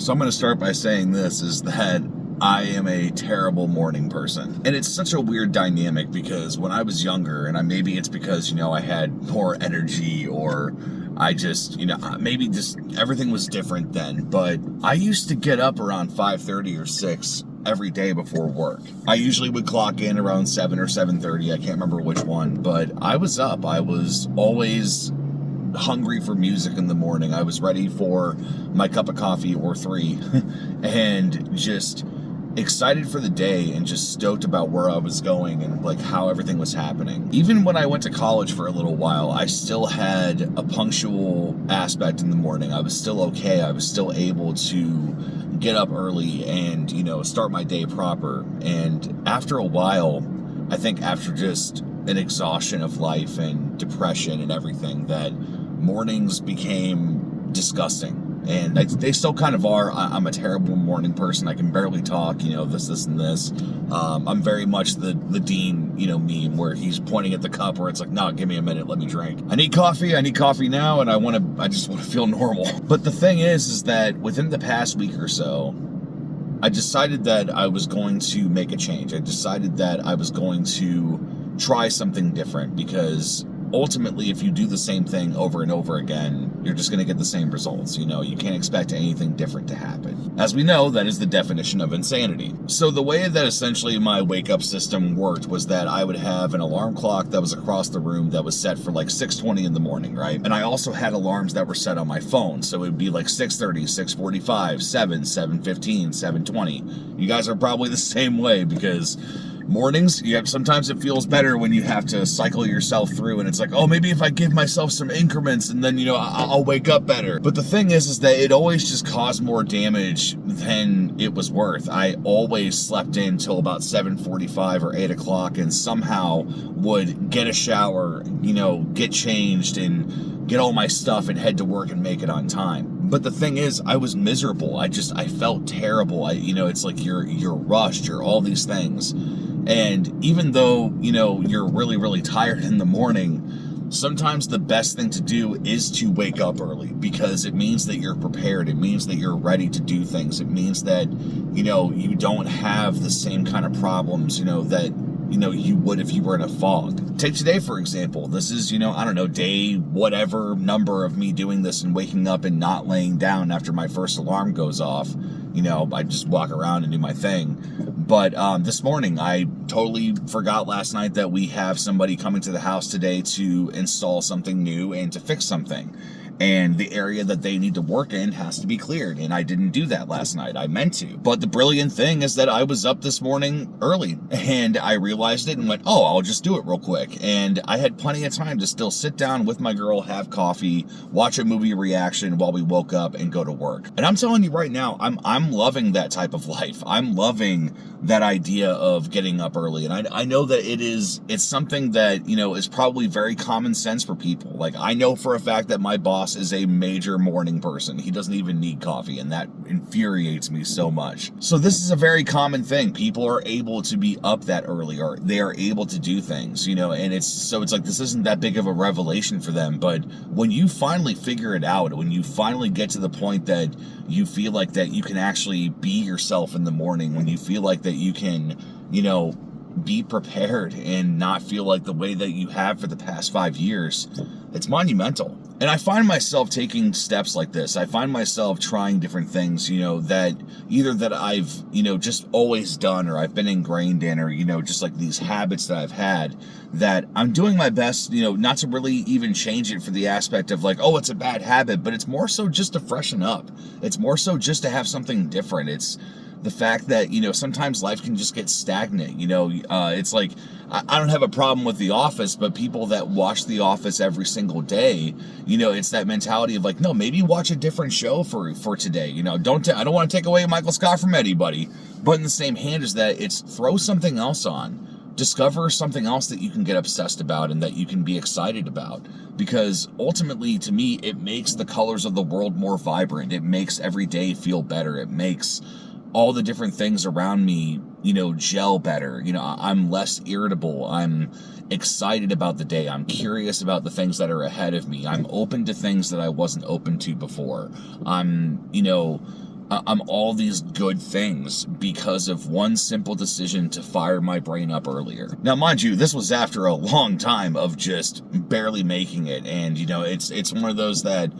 So I'm going to start by saying this, is that I am a terrible morning person. And it's such a weird dynamic because when I was younger, and maybe it's because, I had more energy, or I just, maybe just everything was different then. But I used to get up around 5:30 or 6 every day before work. I usually would clock in around 7 or 7:30. I can't remember which one, but I was up. I was always hungry for music in the morning. I was ready for my cup of coffee or 3 and just excited for the day and just stoked about where I was going and like how everything was happening. Even when I went to college for a little while, I still had a punctual aspect in the morning. I was still okay. I was still able to get up early and, start my day proper. And after a while, I think after just an exhaustion of life and depression and everything, that mornings became disgusting. And they still kind of are. I'm a terrible morning person. I can barely talk, this, and this. I'm very much the Dean, meme where he's pointing at the cup where it's like, no, give me a minute, let me drink. I need coffee now, and I just want to feel normal. But the thing is that within the past week or so, I decided that I was going to make a change. I decided that I was going to try something different, because ultimately, if you do the same thing over and over again, you're just going to get the same results. You can't expect anything different to happen. As we know, that is the definition of insanity. So the way that essentially my wake-up system worked was that I would have an alarm clock that was across the room that was set for like 6:20 in the morning, right? And I also had alarms that were set on my phone. So it would be like 6:30, 6:45, 7, 7:15, 7:20. You guys are probably the same way, because mornings, sometimes it feels better when you have to cycle yourself through, and it's like, oh, maybe if I give myself some increments, and then, I'll wake up better. But the thing is that it always just caused more damage than it was worth. I always slept in till about 7:45 or 8 o'clock, and somehow would get a shower, get changed, and get all my stuff and head to work and make it on time. But the thing is, I was miserable. I felt terrible. It's like you're rushed, you're all these things. And even though, you're really, really tired in the morning, sometimes the best thing to do is to wake up early, because it means that you're prepared. It means that you're ready to do things. It means that, you don't have the same kind of problems, that you would if you were in a fog. Take today, for example. This is, day whatever number of me doing this and waking up and not laying down after my first alarm goes off. I just walk around and do my thing. But this morning, I totally forgot last night that we have somebody coming to the house today to install something new and to fix something. And the area that they need to work in has to be cleared. And I didn't do that last night. I meant to. But the brilliant thing is that I was up this morning early, and I realized it and went, oh, I'll just do it real quick. And I had plenty of time to still sit down with my girl, have coffee, watch a movie reaction while we woke up, and go to work. And I'm telling you right now, I'm loving that type of life. I'm loving that idea of getting up early. And I know that it's something that, is probably very common sense for people. Like, I know for a fact that my boss is a major morning person. He doesn't even need coffee, and that infuriates me so much. So this is a very common thing. People are able to be up that early, or they are able to do things, and it's like this isn't that big of a revelation for them. But when you finally figure it out, when you finally get to the point that you feel like that you can actually be yourself in the morning, when you feel like that you can, be prepared and not feel like the way that you have for the past 5 years, it's monumental. And I find myself taking steps like this. I find myself trying different things, that either that I've, just always done, or I've been ingrained in, or, just like these habits that I've had, that I'm doing my best, not to really even change it for the aspect of like, oh, it's a bad habit, but it's more so just to freshen up. It's more so just to have something different. It's the fact that, sometimes life can just get stagnant. It's like, I don't have a problem with The Office, but people that watch The Office every single day, it's that mentality of like, no, maybe watch a different show for today. I don't want to take away Michael Scott from anybody, but in the same hand is that it's throw something else on. Discover something else that you can get obsessed about and that you can be excited about. Because ultimately, to me, it makes the colors of the world more vibrant. It makes every day feel better. It makes all the different things around me, gel better. I'm less irritable. I'm excited about the day. I'm curious about the things that are ahead of me. I'm open to things that I wasn't open to before. I'm, I'm all these good things because of one simple decision to fire my brain up earlier. Now, mind you, this was after a long time of just barely making it, and it's one of those that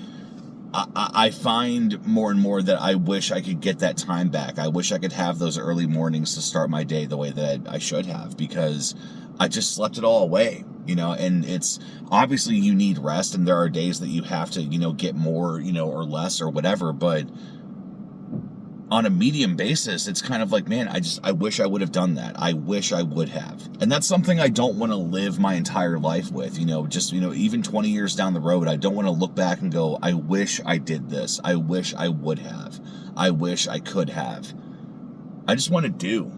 I find more and more that I wish I could get that time back. I wish I could have those early mornings to start my day the way that I should have, because I just slept it all away, and it's obviously you need rest, and there are days that you have to, get more, or less or whatever, but on a medium basis, it's kind of like, man, I wish I would have done that. I wish I would have. And that's something I don't want to live my entire life with, even 20 years down the road, I don't want to look back and go, I wish I did this. I wish I would have. I wish I could have. I just want to do.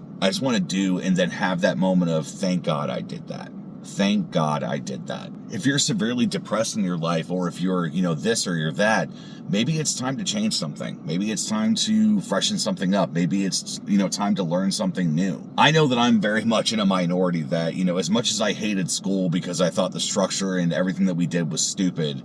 And then have that moment of, thank God I did that. Thank God I did that. If you're severely depressed in your life, or if you're, this or you're that, maybe it's time to change something. Maybe it's time to freshen something up. Maybe it's, time to learn something new. I know that I'm very much in a minority that, as much as I hated school because I thought the structure and everything that we did was stupid,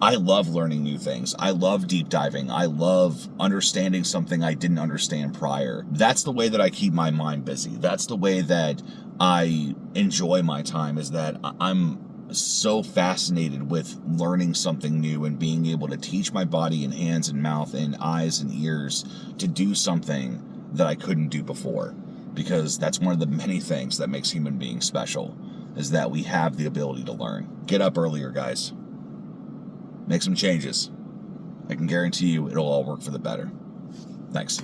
I love learning new things. I love deep diving. I love understanding something I didn't understand prior. That's the way that I keep my mind busy. That's the way that I enjoy my time, is that I'm so fascinated with learning something new and being able to teach my body and hands and mouth and eyes and ears to do something that I couldn't do before. Because that's one of the many things that makes human beings special, is that we have the ability to learn. Get up earlier, guys. Make some changes. I can guarantee you it'll all work for the better. Thanks.